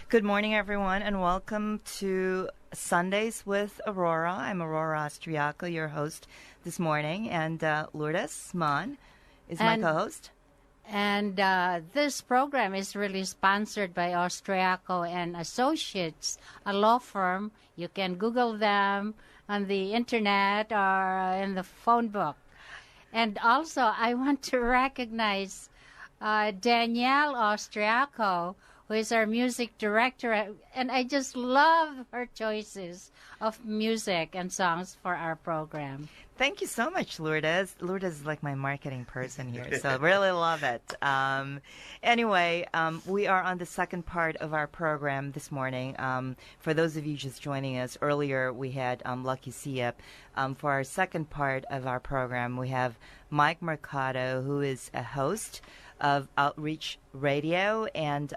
Good morning, everyone, and welcome to Sundays with Aurora. I'm Aurora Austriaco, your host this morning, and Lourdes Mon is my co-host. And this program is really sponsored by Austriaco and Associates, a law firm. You can Google them on the internet or in the phone book. And also, I want to recognize Danielle Austriaco, who is our music director, and I just love her choices of music and songs for our program. Thank you so much, Lourdes. Lourdes is like my marketing person here, so I really love it. Anyway, we are on the second part of our program this morning. For those of you just joining us, earlier we had Lucky Siep. For our second part of our program, we have Mike Mercado, who is a host of Outreach Radio, and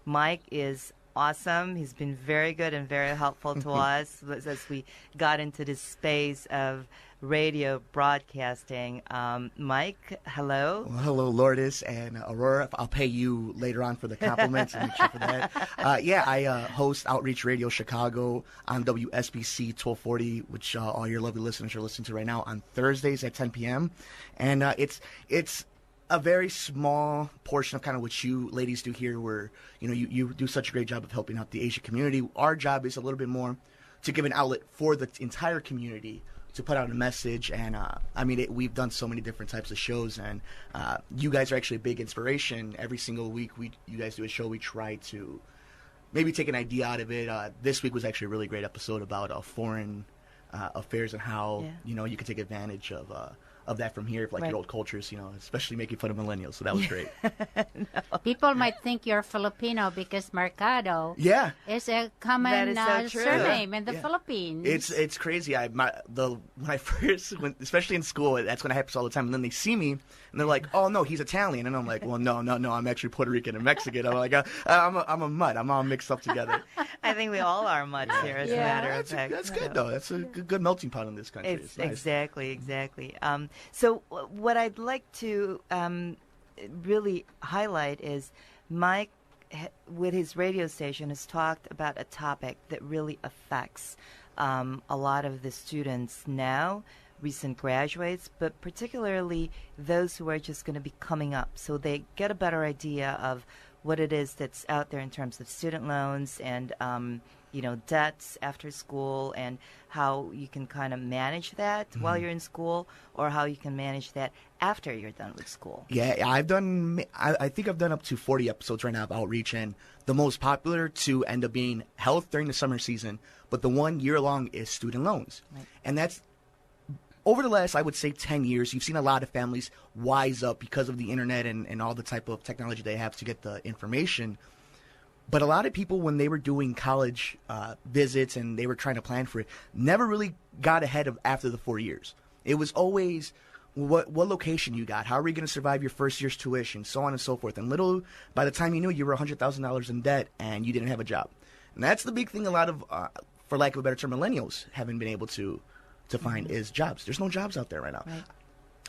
Mike is awesome. He's been very good and very helpful to us as we got into this space of radio broadcasting. Mike, hello. Well, hello, Lourdes and Aurora. I'll pay you later on for the compliments and make sure for that. I host Outreach Radio Chicago on WSBC 1240, which all your lovely listeners are listening to right now on Thursdays at 10 p.m. And it's a very small portion of kind of what you ladies do here, where you do such a great job of helping out the Asian community. Our job is a little bit more to give an outlet for the entire community to put out a message. And we've done so many different types of shows, and you guys are actually a big inspiration. Every single week you guys do a show. We try to maybe take an idea out of it. This week was actually a really great episode about foreign affairs and how you can take advantage of that from here, like your old cultures, especially making fun of millennials. So that was great. No. People might think you're Filipino because Mercado is a common surname in the Philippines. It's crazy. When I first went, especially in school, that's when it happens all the time. And then they see me and they're like, "Oh no, he's Italian," and I'm like, "Well, no, I'm actually Puerto Rican and Mexican." I'm like, I'm a mutt. I'm all mixed up together. I think we all are mutts here, as a matter of fact. That's good though. That's a good melting pot in this country. It's nice. Exactly. So what I'd like to really highlight is Mike, with his radio station, has talked about a topic that really affects a lot of the students now, recent graduates, but particularly those who are just going to be coming up, so they get a better idea of what it is that's out there in terms of student loans and debts after school, and how you can kind of manage that while you're in school, or how you can manage that after you're done with school. Yeah, I think I've done up to 40 episodes right now of Outreach, and the most popular to end up being health during the summer season, but the one year long is student loans. Right. And that's over the last, I would say, 10 years, you've seen a lot of families wise up because of the internet and all the type of technology they have to get the information. But a lot of people, when they were doing college visits and they were trying to plan for it, never really got ahead of after the 4 years. It was always, what location you got? How are we going to survive your first year's tuition? So on and so forth. And by the time you knew, you were $100,000 in debt and you didn't have a job. And that's the big thing a lot of, for lack of a better term, millennials haven't been able to find is jobs. There's no jobs out there right now. Right.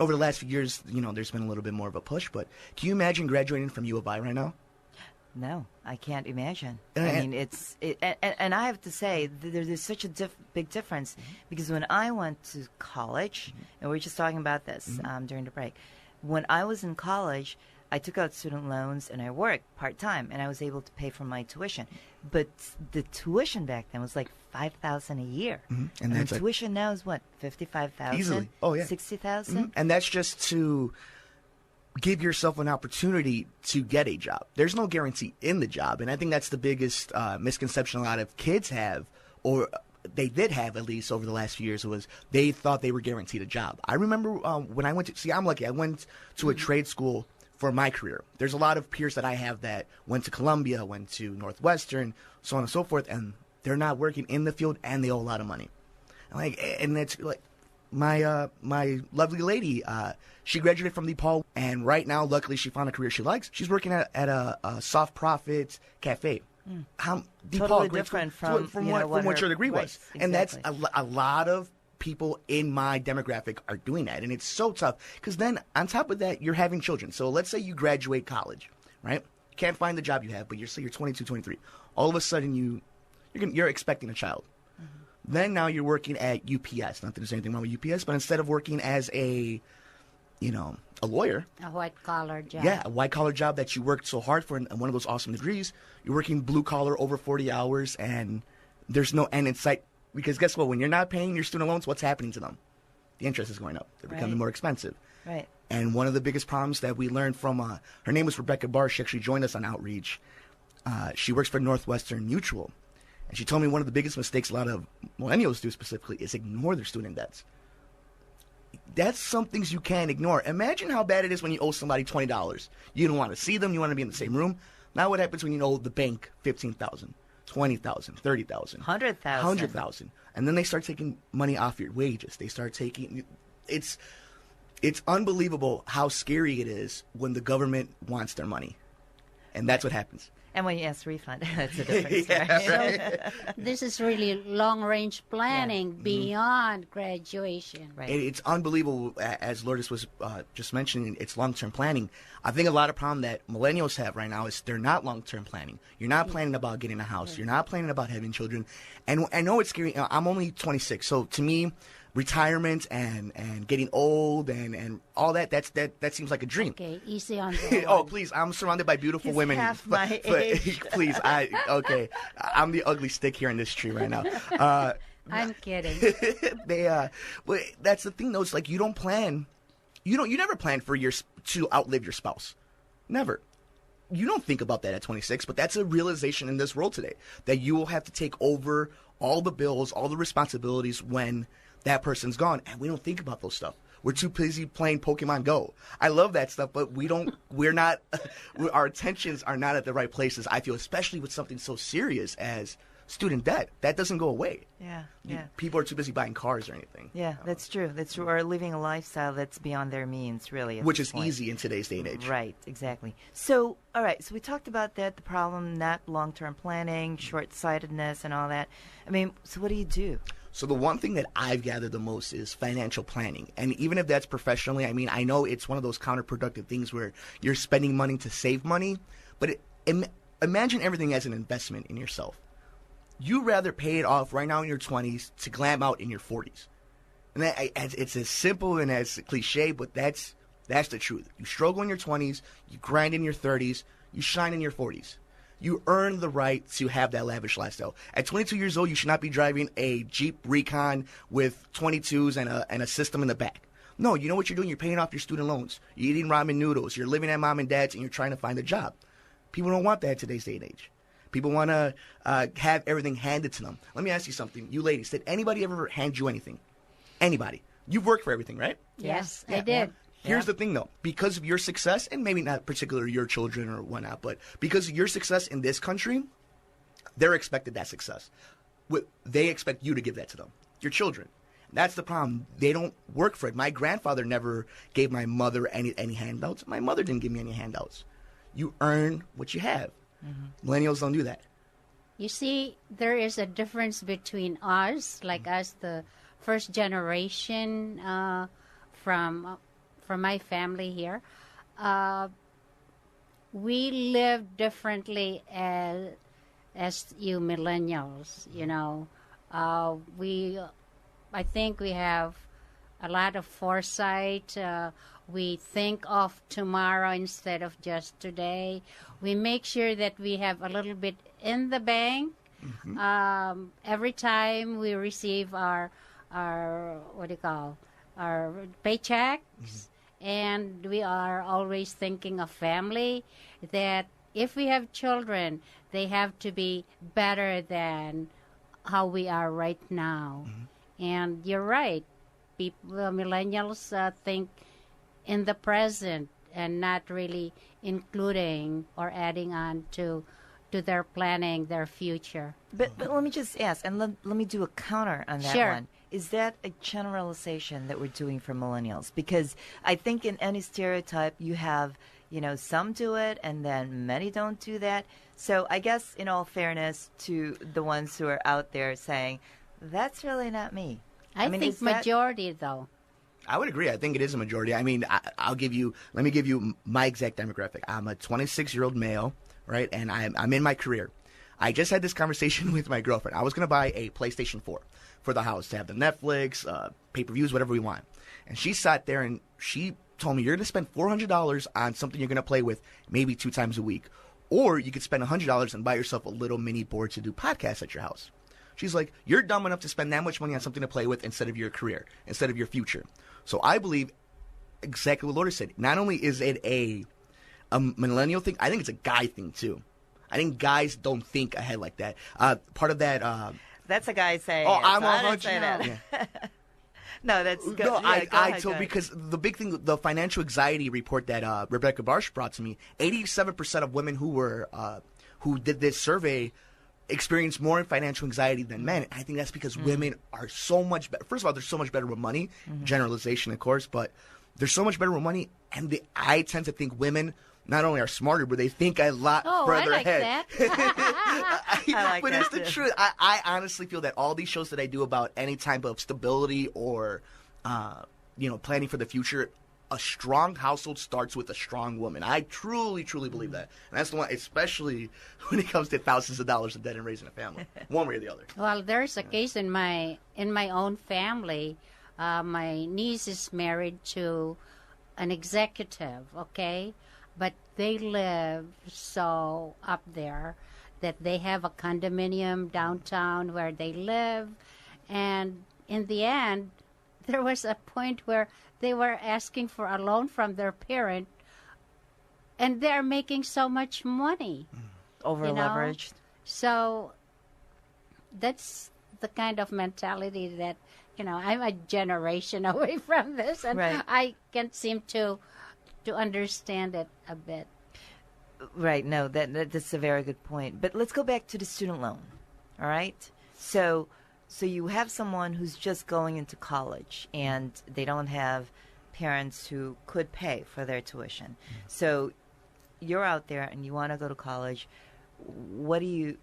Over the last few years, there's been a little bit more of a push. But can you imagine graduating from U of I right now? No, I can't imagine. I mean, and I have to say, there's such a big difference, because when I went to college, and we were just talking about this during the break, when I was in college, I took out student loans and I worked part-time, and I was able to pay for my tuition. But the tuition back then was like $5,000 a year. And the tuition now is what, $55,000? Easily. Oh, yeah. $60,000? And that's just to give yourself an opportunity to get a job. There's no guarantee in the job, and I think that's the biggest misconception a lot of kids have, or they did have at least over the last few years, was they thought they were guaranteed a job. I remember when I went to, I'm lucky, I went to a trade school for my career. There's a lot of peers that I have that went to Columbia, went to Northwestern, so on and so forth, and they're not working in the field and they owe a lot of money. And it's like, my lovely lady, she graduated from DePaul, and right now, luckily, she found a career she likes. She's working at a soft profits cafe. Totally different from what your degree was. Exactly. And that's a lot of people in my demographic are doing that, and it's so tough, because then on top of that, you're having children. So let's say you graduate college, right? can't find the job you have, but you're 22, 23. All of a sudden you're expecting a child. Then now you're working at UPS. Not that there's anything wrong with UPS, but instead of working as a lawyer. A white-collar job. Yeah, a white-collar job that you worked so hard for and one of those awesome degrees. You're working blue-collar over 40 hours, and there's no end in sight. Because guess what? When you're not paying your student loans, what's happening to them? The interest is going up. They're becoming more expensive. Right. And one of the biggest problems that we learned from, her name was Rebecca Barr. She actually joined us on Outreach. She works for Northwestern Mutual. And she told me one of the biggest mistakes a lot of millennials do specifically is ignore their student debts. That's some things you can't ignore. Imagine how bad it is when you owe somebody $20. You don't want to see them. You want to be in the same room. Now what happens when you owe the bank $15,000, $20,000, $30,000, $100,000, and then they start taking money off your wages. They start taking it's unbelievable how scary it is when the government wants their money, and that's what happens. And when you ask refund, that's a different story. Right. This is really long-range planning beyond graduation. Right. It's unbelievable, as Lourdes was just mentioning, it's long-term planning. I think a lot of problem that millennials have right now is they're not long-term planning. You're not planning about getting a house. You're not planning about having children. And I know it's scary. I'm only 26, so to me, retirement and getting old and all that seems like a dream. Okay, easy on that. Oh, please, I'm surrounded by beautiful He's women. half my age. Please, I'm the ugly stick here in this tree right now. I'm kidding. Well, that's the thing though. It's like you don't plan. You never plan for to outlive your spouse. Never. You don't think about that at 26, but that's a realization in this world today that you will have to take over all the bills, all the responsibilities when that person's gone, and we don't think about those stuff. We're too busy playing Pokemon Go. I love that stuff, but our attentions are not at the right places, I feel, especially with something so serious as student debt. That doesn't go away. Yeah. People are too busy buying cars or anything. Yeah, that's true. That's true. Or living a lifestyle that's beyond their means, really. Which is easy in today's day and age. Right, exactly. So, all right, so we talked about that, the problem, not long-term planning, short-sightedness and all that. I mean, so what do you do? So the one thing that I've gathered the most is financial planning. And even if that's professionally, I mean, I know it's one of those counterproductive things where you're spending money to save money, but imagine everything as an investment in yourself. You rather pay it off right now in your 20s to glam out in your 40s. And it's as simple and as cliche, but that's the truth. You struggle in your 20s, you grind in your 30s, you shine in your 40s. You earn the right to have that lavish lifestyle. At 22 years old, you should not be driving a Jeep Recon with 22s and a system in the back. No, you know what you're doing? You're paying off your student loans. You're eating ramen noodles. You're living at mom and dad's, and you're trying to find a job. People don't want that in today's day and age. People want to have everything handed to them. Let me ask you something. You ladies, did anybody ever hand you anything? Anybody? You've worked for everything, right? Yes, Yeah. I did. Here's the thing, though. Because of your success, and maybe not particularly your children or whatnot, but because of your success in this country, they're expected that success. They expect you to give that to them, your children. That's the problem. They don't work for it. My grandfather never gave my mother any handouts. My mother didn't give me any handouts. You earn what you have. Mm-hmm. Millennials don't do that. You see, there is a difference between us, like us, the first generation from my family here. We live differently as you millennials. You know, I think we have a lot of foresight. We think of tomorrow instead of just today. We make sure that we have a little bit in the bank. Mm-hmm. Every time we receive our our paychecks, and we are always thinking of family, that if we have children, they have to be better than how we are right now. Mm-hmm. And you're right. Millennials think in the present and not really including or adding on to their planning, their future. But let me just ask, and let me do a counter on that Sure. one. Is that a generalization that we're doing for millennials? Because I think in any stereotype you have, some do it and then many don't do that. So I guess in all fairness to the ones who are out there saying, that's really not me. I mean, think majority, though. I would agree. I think it is a majority. I mean, let me give you my exact demographic. I'm a 26-year-old male right? And I'm in my career. I just had this conversation with my girlfriend. I was going to buy a PlayStation 4 for the house to have the Netflix, pay-per-views, whatever we want. And she sat there and she told me, you're going to spend $400 on something you're going to play with maybe 2 times a week. Or you could spend $100 and buy yourself a little mini board to do podcasts at your house. She's like, you're dumb enough to spend that much money on something to play with instead of your career, instead of your future. So I believe exactly what Laura said. Not only is it a millennial thing, I think it's a guy thing too. I think guys don't think ahead like that. Part of that... that's a guy saying oh, it, I'm so I didn't 100. say that. Yeah. No, that's good. No, Yeah, go ahead, go ahead. because the big thing, the financial anxiety report that Rebecca Barsh brought to me, 87% of women who did this survey experienced more financial anxiety than men. I think that's because women are so much better. First of all, they're so much better with money. Generalization, of course, but they're so much better with money. And I tend to think women not only are smarter, but they think a lot further I like ahead. That. I like but that it's the too. truth. I honestly feel that all these shows that I do about any type of stability or, planning for the future, a strong household starts with a strong woman. I truly, truly believe that. And that's the one, especially when it comes to thousands of dollars of debt and raising a family, one way or the other. Well, there's a case in my own family. My niece is married to an executive, okay? But they live so up there that they have a condominium downtown where they live. And in the end, there was a point where they were asking for a loan from their parent, and they're making so much money. Over leveraged. So that's the kind of mentality that, I'm a generation away from this, and Right. I can't seem to understand it a bit. Right. No, that's a very good point. But let's go back to the student loan. All right. So you have someone who's just going into college and they don't have parents who could pay for their tuition. So you're out there and you want to go to college. What do you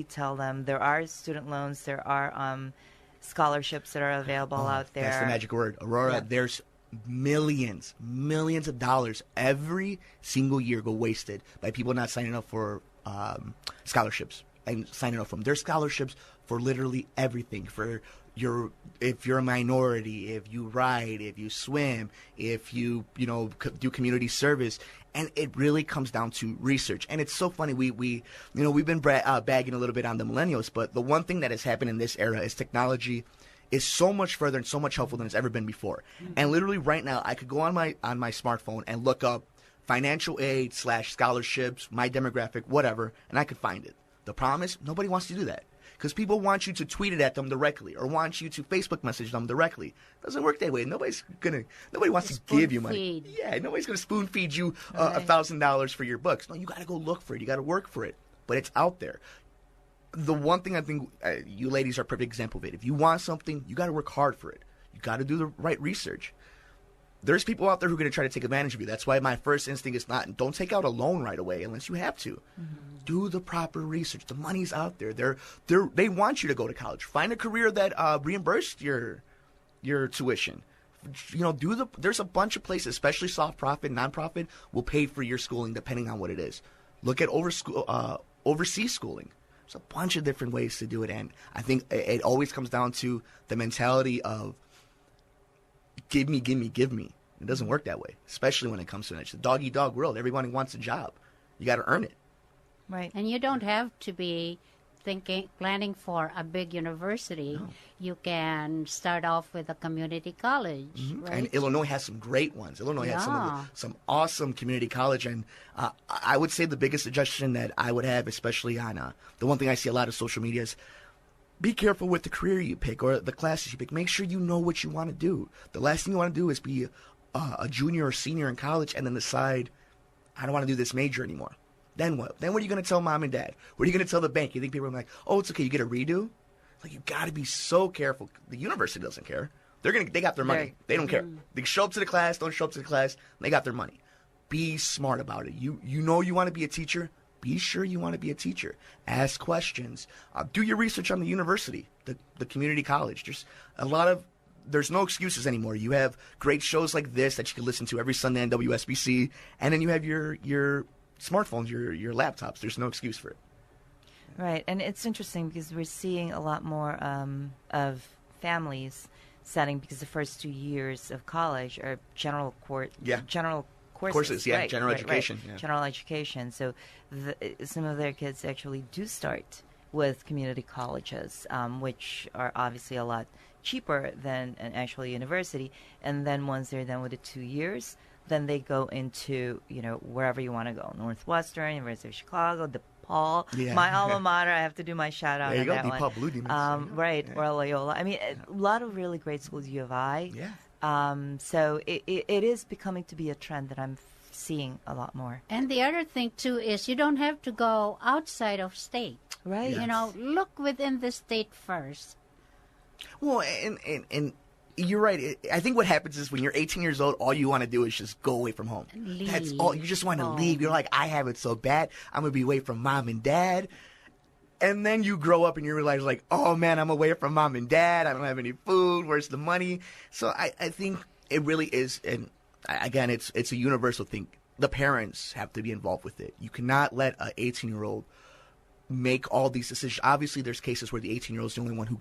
tell them? There are student loans. There are scholarships that are available out there. That's the magic word. Aurora, Yeah. there's millions of dollars every single year go wasted by people not signing up for scholarships and signing up from their scholarships for literally everything. For if you're a minority, if you ride, if you swim, if you do community service. And it really comes down to research. And it's so funny. We've been bagging a little bit on the millennials, but the one thing that has happened in this era is technology is so much further and so much helpful than it's ever been before. And literally right now, I could go on my smartphone and look up financial aid / scholarships, my demographic, whatever, and I could find it. The problem is nobody wants to do that because people want you to tweet it at them directly or want you to Facebook message them directly. It doesn't work that way. Nobody wants to give you money. Spoon-feed. Yeah, nobody's going to spoon feed you Right. $1,000 for your books. No, you got to go look for it. You got to work for it. But it's out there. The one thing I think you ladies are a perfect example of it. If you want something, you got to work hard for it. You got to do the right research. There's people out there who are going to try to take advantage of you. That's why my first instinct is don't take out a loan right away unless you have to. Do the proper research. The money's out there. They want you to go to college. Find a career that reimbursed your tuition. There's a bunch of places, especially soft profit, nonprofit, will pay for your schooling depending on what it is. Look at overseas schooling. There's a bunch of different ways to do it, and I think it always comes down to the mentality of give me. It doesn't work that way, especially when it comes to it. It's a dog-eat-dog world. Everybody wants a job. You got to earn it. Right. And you don't have to be planning for a big university. No. You can start off with a community college, right? And Illinois has some great ones. Illinois has some awesome community college. And I would say the biggest suggestion that I would have, especially on the one thing I see a lot of social media is be careful with the career you pick or the classes you pick. Make sure you know what you want to do. The last thing you want to do is be a junior or senior in college and then decide, I don't want to do this major anymore. Then what? Then what are you going to tell mom and dad? What are you going to tell the bank? You think people are like, oh, it's okay, you get a redo? Like, you got to be so careful. The university doesn't care. They got their money. Right. They don't care. They show up to the class, don't show up to the class. They got their money. Be smart about it. You know you want to be a teacher. Be sure you want to be a teacher. Ask questions. Do your research on the university, the community college. There's no excuses anymore. You have great shows like this that you can listen to every Sunday on WSBC, and then you have your smartphones, your laptops. There's no excuse for it. Right, and it's interesting because we're seeing a lot more of families setting, because the first 2 years of college are general courses, yeah, right, general right, education. right. Yeah. General education. So some of their kids actually do start with community colleges, which are obviously a lot cheaper than an actual university. And then once they're done with the 2 years, then they go into, wherever you want to go. Northwestern, University of Chicago, DePaul, my alma mater. I have to do my shout out There you on go, that DePaul Blue Demons. Right, or Loyola. I mean, a lot of really great schools, U of I. Yeah. So it is becoming to be a trend that I'm seeing a lot more. And the other thing, too, is you don't have to go outside of state. Right. Yes. Look within the state first. Well, and you're right. I think what happens is when you're 18 years old, all you want to do is just go away from home. Leave. That's all. You just want to leave. You're like, I have it so bad. I'm going to be away from mom and dad. And then you grow up and you realize, like, oh, man, I'm away from mom and dad. I don't have any food. Where's the money? So I think it really is, and again, it's a universal thing. The parents have to be involved with it. You cannot let an 18-year-old make all these decisions. Obviously, there's cases where the 18-year-old is the only one who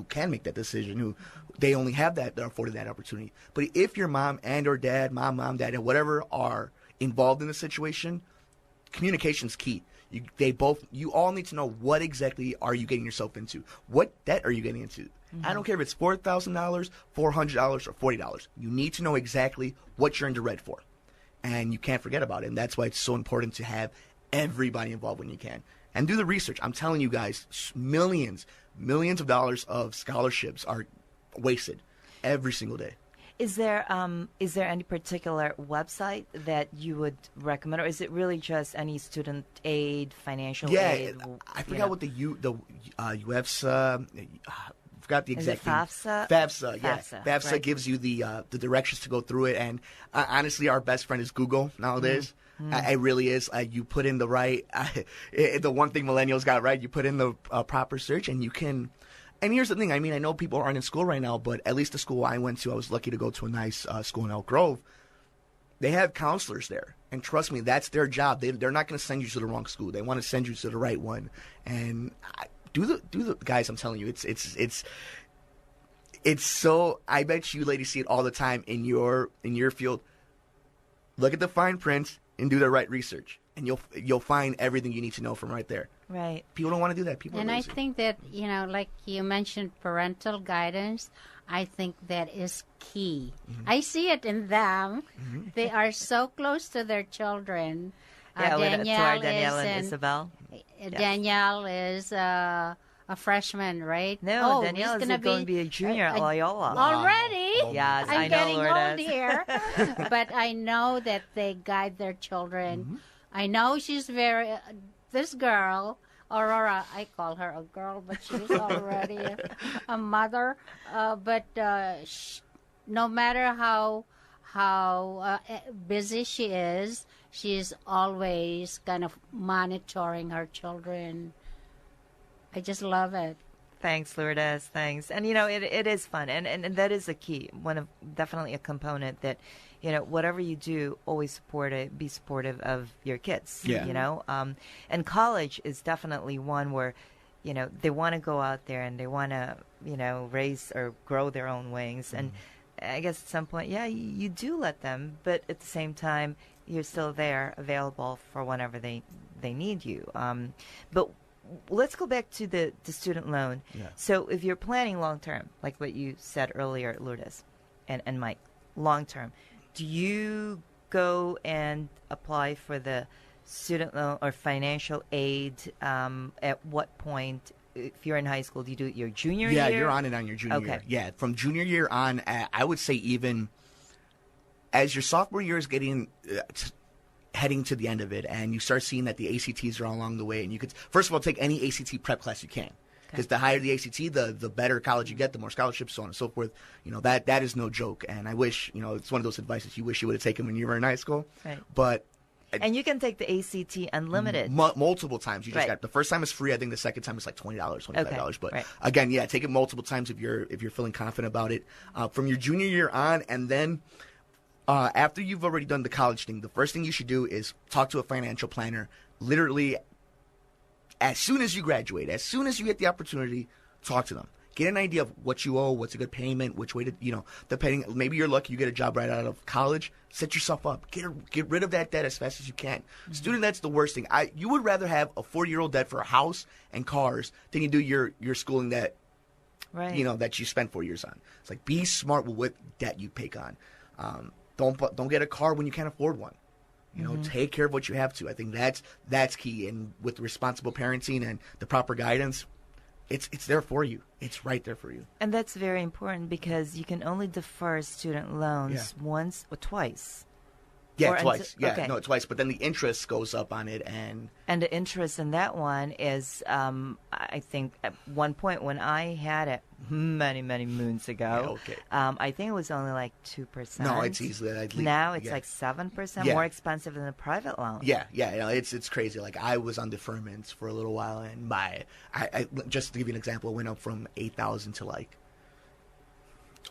can make that decision, who they only have that, they're afforded that opportunity. But if your mom and or dad, mom, dad, and whatever are involved in the situation, communication's key. You all need to know what exactly are you getting yourself into. What debt are you getting into? Mm-hmm. I don't care if it's $4,000, $400, or $40. You need to know exactly what you're in the red for. And you can't forget about it. And that's why it's so important to have everybody involved when you can. And do the research. I'm telling you guys, millions of dollars of scholarships are wasted every single day. Is there any particular website that you would recommend, or is it really just any student aid, financial aid? Yeah, I forgot what the UFSA. Forgot the exact thing. FAFSA? FAFSA, yeah. FAFSA right. gives you the directions to go through it, and honestly, our best friend is Google nowadays. It really is. You put in the right, the one thing millennials got right. You put in the proper search, and you can. And here's the thing. I mean, I know people aren't in school right now, but at least the school I went to, I was lucky to go to a nice school in Elk Grove. They have counselors there, and trust me, that's their job. They're not going to send you to the wrong school. They want to send you to the right one. And do the guys. I'm telling you, it's so. I bet you ladies see it all the time in your field. Look at the fine print and do the right research, and you'll find everything you need to know from right there. Right. People don't want to do that. People and are I lazy. think that, like you mentioned, parental guidance, I think that is key. Mm-hmm. I see it in them. Mm-hmm. They are so close to their children. Yeah, Danielle and Isabel. Danielle is a freshman, right? No, Danielle is going to be a junior at Loyola. Already? Yes, I'm I know, getting Lourdes. old here. But I know that they guide their children. Mm-hmm. I know she's this girl, Aurora, I call her a girl, but she's already a mother. But no matter how busy she is, she's always kind of monitoring her children. I just love it. Thanks, Lourdes. Thanks. And, it is fun. And that is a key, definitely a component that, whatever you do, always be supportive of your kids, and college is definitely one where, they want to go out there and they want to, raise or grow their own wings. And I guess at some point, you do let them, but at the same time, you're still there available for whenever they need you. But let's go back to the student loan. Yeah. So if you're planning long term, like what you said earlier, Lourdes and Mike, long term, do you go and apply for the student loan or financial aid at what point? If you're in high school, do you do it your junior year? Yeah, you're on it on your junior year. Yeah, from junior year on, I would say even as your sophomore year is getting heading to the end of it, and you start seeing that the ACTs are all along the way, and you could first of all take any ACT prep class you can, because the higher the ACT, the better college you get, the more scholarships, so on and so forth. That is no joke, and I wish it's one of those advices you wish you would have taken when you were in high school. Right. But and you can take the ACT unlimited multiple times. You just got the first time is free. I think the second time is like $20, $25. But again, take it multiple times if you're feeling confident about it. From your junior year on, and then After you've already done the college thing, the first thing you should do is talk to a financial planner. Literally, as soon as you graduate, as soon as you get the opportunity, talk to them. Get an idea of what you owe, what's a good payment, which way to, depending. Maybe you're lucky you get a job right out of college. Set yourself up. Get rid of that debt as fast as you can. Mm-hmm. Student debt's the worst thing. You would rather have a 40-year-old debt for a house and cars than you do your schooling debt. Right. That you spent 4 years on. It's like, be smart with what debt you take on. Don't get a car when you can't afford one. Take care of what you have to. I think that's key. And with responsible parenting and the proper guidance, it's there for you. It's right there for you. And that's very important because you can only defer student loans once or twice. Yeah, twice. Twice. But then the interest goes up on it, and the interest in that one is, I think, at one point when I had it many moons ago, I think it was only like 2%. No, it's easily now it's like 7%, more expensive than a private loan. Yeah. It's crazy. Like, I was on deferments for a little while, and I just to give you an example, it went up from 8,000 to like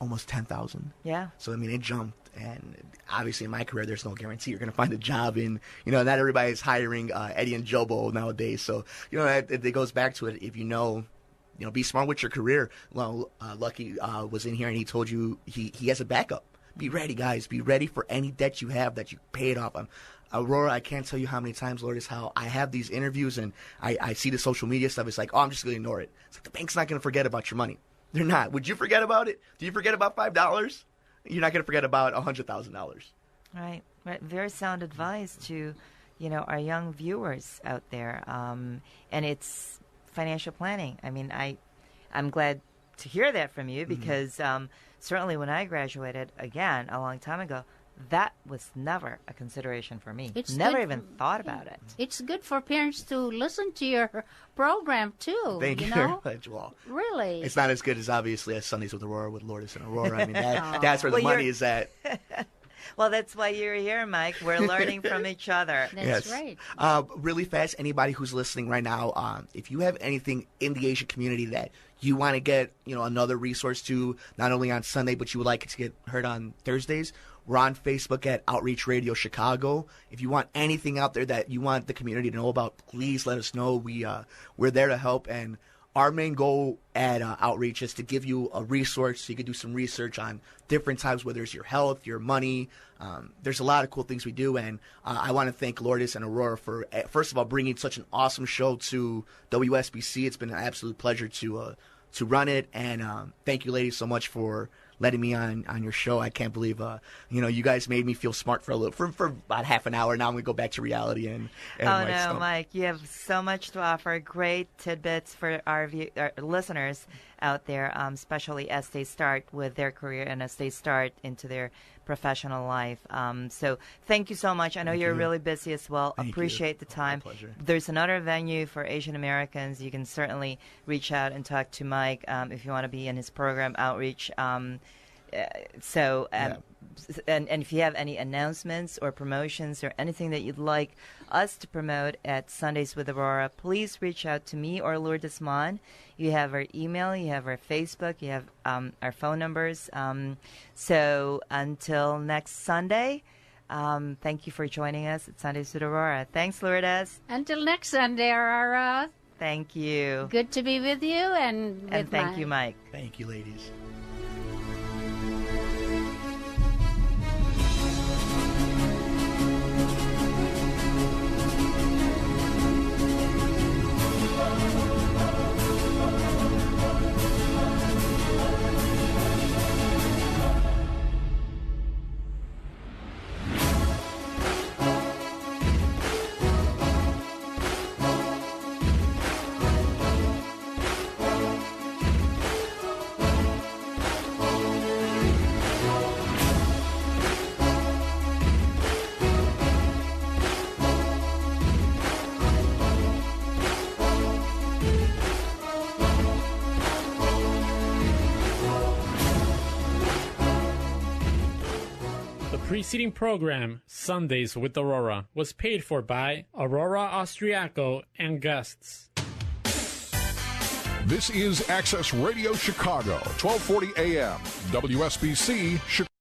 almost 10,000. Yeah. So I mean, it jumped. And obviously, in my career, there's no guarantee you're going to find a job in, not everybody's hiring Eddie and Jobo nowadays. So, it goes back to it. If be smart with your career. Well, Lucky was in here and he told you he has a backup. Be ready, guys. Be ready for any debt you have that you pay it off. Aurora, I can't tell you how many times, Lord, is how I have these interviews and I see the social media stuff. It's like, I'm just going to ignore it. It's like, the bank's not going to forget about your money. They're not. Would you forget about it? Do you forget about $5? You're not going to forget about $100,000. Right. Very sound advice to, our young viewers out there. And it's financial planning. I mean, I'm glad to hear that from you because certainly when I graduated, again, a long time ago, that was never a consideration for me. Never even thought about it. It's good for parents to listen to your program, too. Thank you very much. Well, really? It's not as good as, obviously, as Sundays with Aurora with Lourdes and Aurora. I mean, that's where the money is at. Well, that's why you're here, Mike. We're learning from each other. That's right. Really fast, anybody who's listening right now, if you have anything in the Asian community that you want to get, another resource to, not only on Sunday, but you would like it to get heard on Thursdays, we're on Facebook at Outreach Radio Chicago. If you want anything out there that you want the community to know about, please let us know. We're there to help, and our main goal at Outreach is to give you a resource so you can do some research on different types, whether it's your health, your money. There's a lot of cool things we do, and I want to thank Lourdes and Aurora for, first of all, bringing such an awesome show to WSBC. It's been an absolute pleasure to run it, and thank you, ladies, so much for letting me on your show. I can't believe, you guys made me feel smart for about half an hour. Now I'm going to go back to reality. And Mike, you have so much to offer. Great tidbits for our listeners out there, especially as they start with their career and as they start into their professional life. So thank you so much. I know you're really busy as well. Appreciate the time. My pleasure. There's another venue for Asian Americans. You can certainly reach out and talk to Mike if you want to be in his program, Outreach. And if you have any announcements or promotions or anything that you'd like us to promote at Sundays with Aurora, please reach out to me or Lourdes Mon. You have our email, you have our Facebook, you have our phone numbers. So until next Sunday, thank you for joining us at Sundays with Aurora. Thanks, Lourdes. Until next Sunday, Aurora. Thank you. Good to be with you. And thank you, Mike. Thank you, ladies. Preceding program, Sundays with Aurora, was paid for by Aurora Austriaco and guests. This is Access Radio Chicago, 1240 AM, WSBC Chicago.